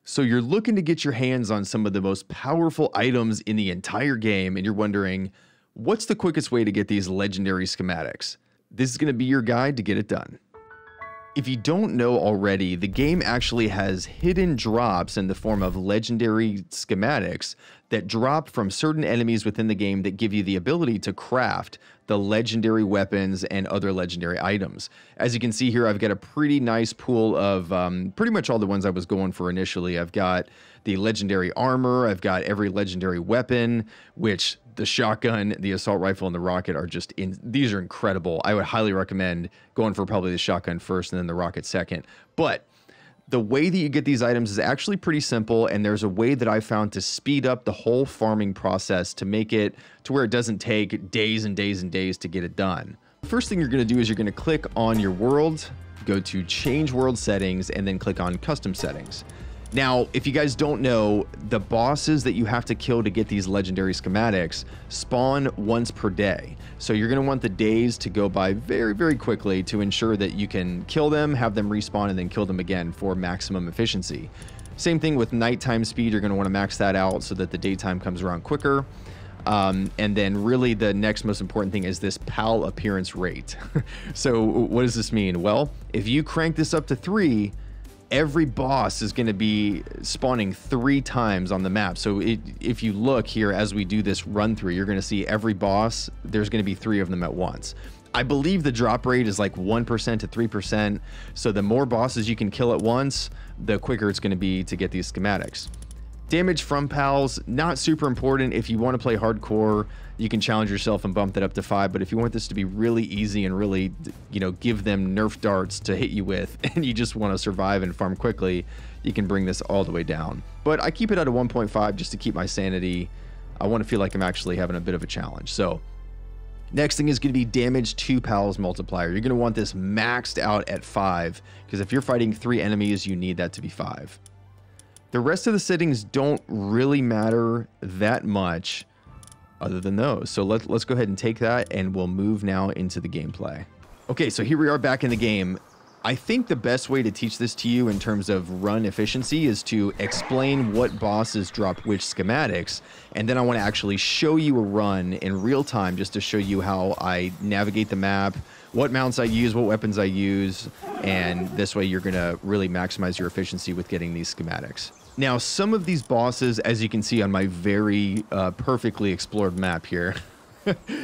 So you're looking to get your hands on some of the most powerful items in the entire game, and you're wondering, what's the quickest way to get these legendary schematics? This is going to be your guide to get it done. If you don't know already, the game actually has hidden drops in the form of legendary schematics that drop from certain enemies within the game that give you the ability to craft the legendary weapons and other legendary items. As you can see here, I've got a pretty nice pool of pretty much all the ones I was going for initially. I've got the legendary armor, I've got every legendary weapon, which the shotgun, the assault rifle, and the rocket are just these are incredible. I would highly recommend going for probably the shotgun first and then the rocket second. But the way that you get these items is actually pretty simple, and there's a way that I found to speed up the whole farming process to make it to where it doesn't take days and days and days to get it done. First thing you're going to do is you're going to click on your world, go to change world settings, and then click on custom settings. Now, if you guys don't know, the bosses that you have to kill to get these legendary schematics spawn once per day. So you're going to want the days to go by very, very quickly to ensure that you can kill them, have them respawn, and then kill them again for maximum efficiency. Same thing with nighttime speed. You're going to want to max that out so that the daytime comes around quicker. And then really the next most important thing is this PAL appearance rate. So what does this mean? Well, if you crank this up to 3, every boss is going to be spawning 3 times on the map. So if you look here as we do this run through, you're going to see every boss, there's going to be 3 of them at once. I believe the drop rate is like 1% to 3%. So the more bosses you can kill at once, the quicker it's going to be to get these schematics. Damage from pals, not super important. If you want to play hardcore, you can challenge yourself and bump that up to 5. But if you want this to be really easy and really, you know, give them Nerf darts to hit you with, and you just want to survive and farm quickly, you can bring this all the way down. But I keep it at a 1.5 just to keep my sanity. I want to feel like I'm actually having a bit of a challenge. So next thing is going to be damage to pals multiplier. You're going to want this maxed out at 5, because if you're fighting 3 enemies, you need that to be 5. The rest of the settings don't really matter that much other than those. So let's go ahead and take that, and we'll move now into the gameplay. Okay, so here we are back in the game. I think the best way to teach this to you in terms of run efficiency is to explain what bosses drop which schematics, and then I want to actually show you a run in real time just to show you how I navigate the map, what mounts I use, what weapons I use, and this way you're going to really maximize your efficiency with getting these schematics. Now, some of these bosses, as you can see on my very perfectly explored map here,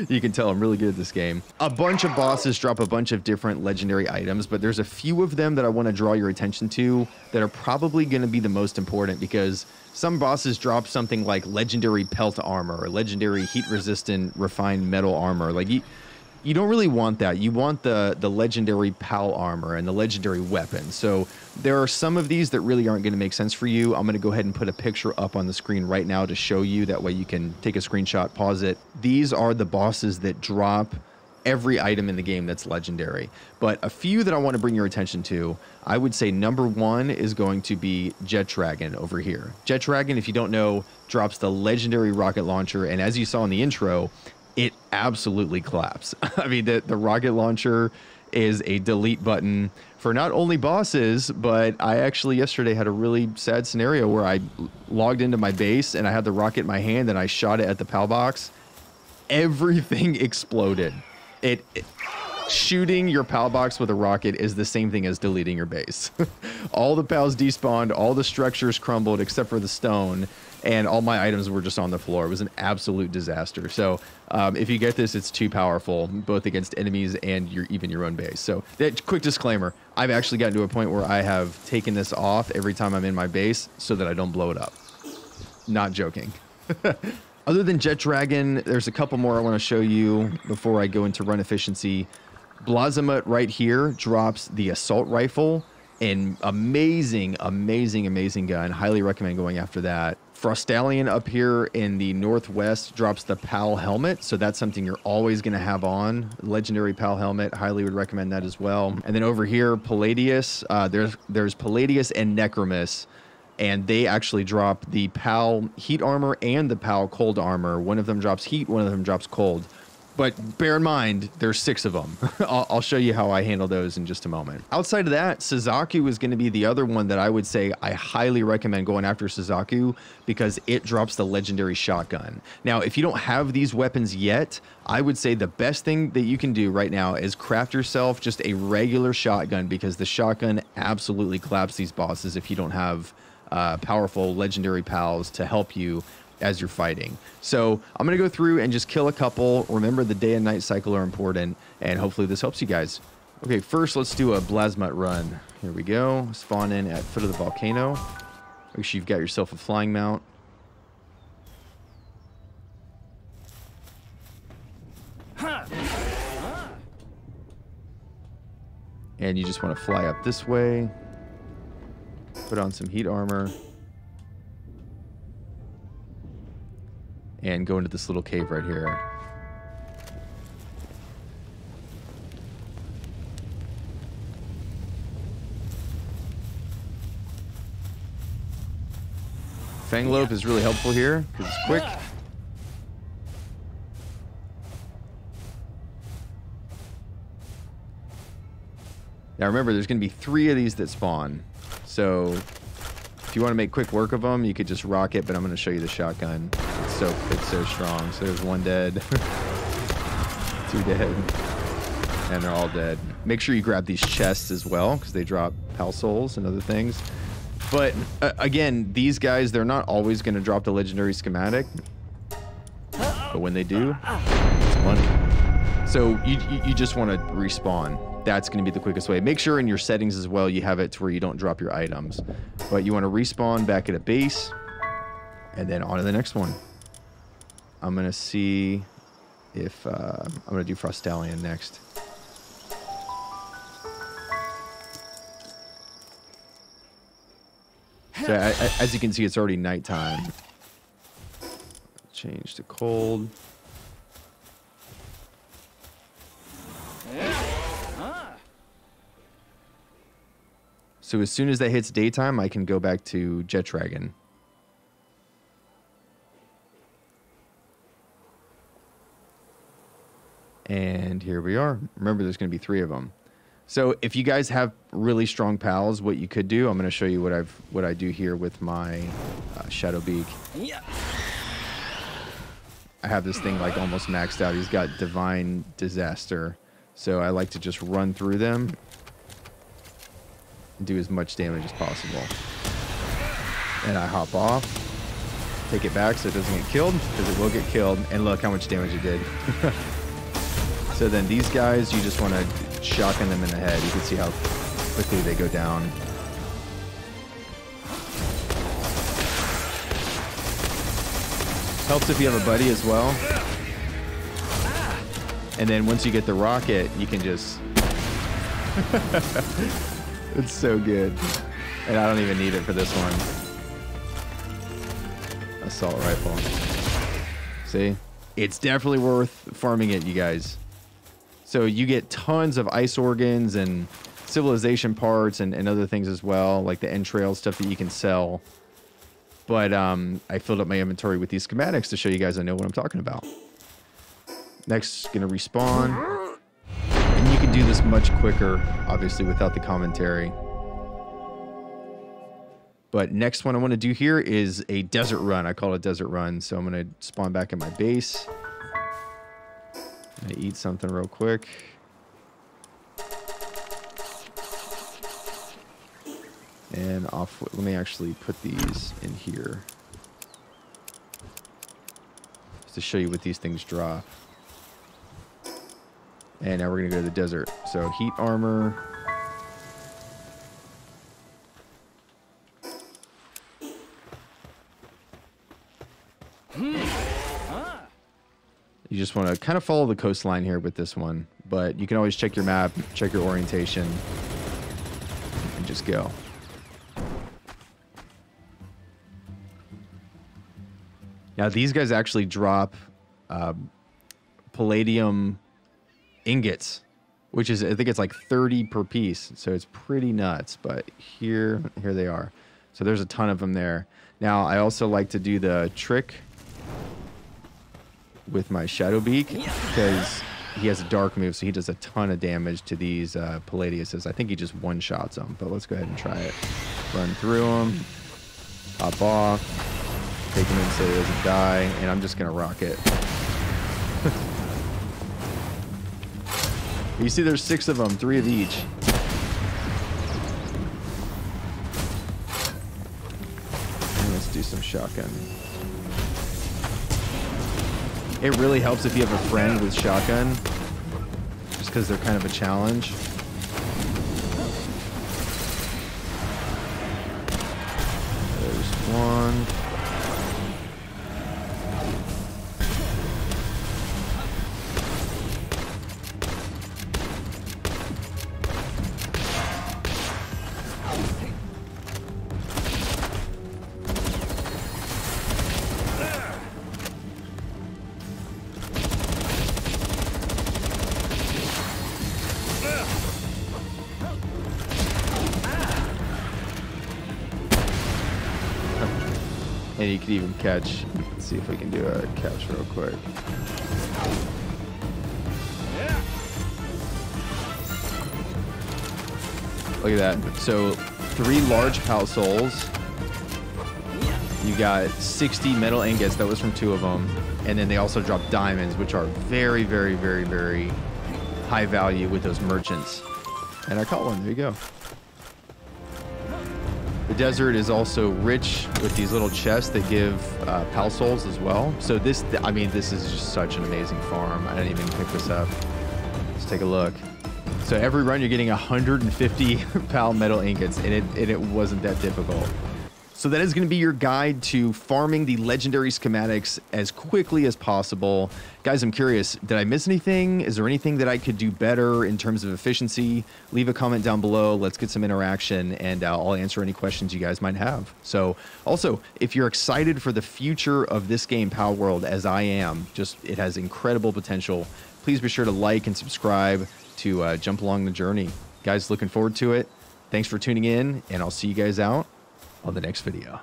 you can tell I'm really good at this game. A bunch of bosses drop a bunch of different legendary items, but there's a few of them that I want to draw your attention to that are probably going to be the most important, because some bosses drop something like legendary pelt armor or legendary heat-resistant refined metal armor. Like you don't really want that. You want the legendary PAL armor and the legendary weapon. So there are some of these that really aren't going to make sense for you. I'm going to go ahead and put a picture up on the screen right now to show you. That way you can take a screenshot, pause it. These are the bosses that drop every item in the game that's legendary. But a few that I want to bring your attention to, I would say number 1 is going to be Jet Dragon over here. Jet Dragon, if you don't know, drops the legendary rocket launcher. And as you saw in the intro, it absolutely claps. I mean, the rocket launcher is a delete button for not only bosses, but I actually yesterday had a really sad scenario where I logged into my base and I had the rocket in my hand and I shot it at the PAL box. Everything exploded. Shooting your PAL box with a rocket is the same thing as deleting your base. All the PALs despawned, all the structures crumbled except for the stone, and all my items were just on the floor. It was an absolute disaster. So if you get this, it's too powerful, both against enemies and even your own base. So that quick disclaimer, I've actually gotten to a point where I have taken this off every time I'm in my base so that I don't blow it up. Not joking. Other than Jet Dragon, there's a couple more I want to show you before I go into run efficiency. Blazamut right here drops the assault rifle, an amazing gun. Highly recommend going after that. Frostallion up here in the northwest drops the PAL helmet, so that's something you're always going to have on. Legendary PAL helmet, highly would recommend that as well. And then over here, Palladius, there's Palladius and Necromus, and they actually drop the PAL heat armor and the PAL cold armor. One of them drops heat, one of them drops cold. But bear in mind, there's 6 of them. I'll show you how I handle those in just a moment. Outside of that, Suzaku is going to be the other one that I would say I highly recommend going after Suzaku because it drops the legendary shotgun. Now, if you don't have these weapons yet, I would say the best thing that you can do right now is craft yourself just a regular shotgun because the shotgun absolutely claps these bosses if you don't have powerful legendary pals to help you as you're fighting. So I'm going to go through and just kill a couple. Remember, the day and night cycle are important, and hopefully this helps you guys. Okay, first let's do a Blasmut run. Here we go. Spawn in at foot of the volcano. Make sure you've got yourself a flying mount. And you just want to fly up this way. Put on some heat armor. And go into this little cave right here. Fanglope is really helpful here because it's quick. Now remember, there's going to be 3 of these that spawn. So if you want to make quick work of them, you could just rock it, but I'm going to show you the shotgun. It's so strong. So there's 1 dead, 2 dead, and they're all dead. Make sure you grab these chests as well because they drop pal souls and other things. But again, these guys, they're not always going to drop the legendary schematic, but when they do, it's money. So you just want to respawn. That's going to be the quickest way. Make sure in your settings as well you have it to where you don't drop your items. But you want to respawn back at a base, and then on to the next one. I'm going to see if... I'm going to do Frostallion next. So as you can see, it's already nighttime. Change to cold. So as soon as that hits daytime, I can go back to Jet Dragon. And here we are. Remember, there's going to be 3 of them. So if you guys have really strong pals, what you could do, I'm going to show you what I do here with my Shadow Beak. Yeah. I have this thing like almost maxed out. He's got Divine Disaster. So I like to just run through them and do as much damage as possible. And I hop off, take it back so it doesn't get killed, because it will get killed. And look how much damage it did. So then these guys, you just want to shotgun them in the head. You can see how quickly they go down. Helps if you have a buddy as well. And then once you get the rocket, you can just... It's so good. And I don't even need it for this one. Assault rifle. See? It's definitely worth farming it, you guys. So you get tons of ice organs and civilization parts and other things as well, like the entrails, stuff that you can sell. But I filled up my inventory with these schematics to show you guys I know what I'm talking about. Next, gonna respawn. And you can do this much quicker, obviously, without the commentary. But next one I want to do here is a desert run. I call it a desert run. So I'm going to spawn back at my base. I eat something real quick. And off. Let me actually put these in here just to show you what these things drop. And now we're going to go to the desert. So heat armor. You just want to kind of follow the coastline here with this one, but you can always check your map, check your orientation, and just go. Now these guys actually drop palladium ingots, which is, I think it's like 30 per piece, so it's pretty nuts. But here they are. So there's a ton of them there. Now I also like to do the trick with my Shadow Beak because he has a dark move, so he does a ton of damage to these Palladiuses. I think he just one-shots them, but let's go ahead and try it. Run through them, hop off, take him in so he doesn't die, and I'm just going to rock it. You see there's 6 of them, 3 of each. And let's do some shotgun. It really helps if you have a friend with shotgun, just because they're kind of a challenge. There's one. And you could even catch. Let's see if we can do a catch real quick. Look at that. So 3 large Pal Souls. You got 60 metal ingots. That was from 2 of them. And then they also drop diamonds, which are very, very, very, very high value with those merchants. And I caught one. There you go. The desert is also rich with these little chests that give Pal Souls as well. So this, I mean, this is just such an amazing farm. I didn't even pick this up. Let's take a look. So every run you're getting 150 Pal metal ingots, and it wasn't that difficult. So that is going to be your guide to farming the legendary schematics as quickly as possible. Guys, I'm curious, did I miss anything? Is there anything that I could do better in terms of efficiency? Leave a comment down below. Let's get some interaction, and I'll answer any questions you guys might have. So also, if you're excited for the future of this game, Palworld, as I am, it has incredible potential, please be sure to like and subscribe to jump along the journey. Guys, looking forward to it. Thanks for tuning in, and I'll see you guys out on the next video.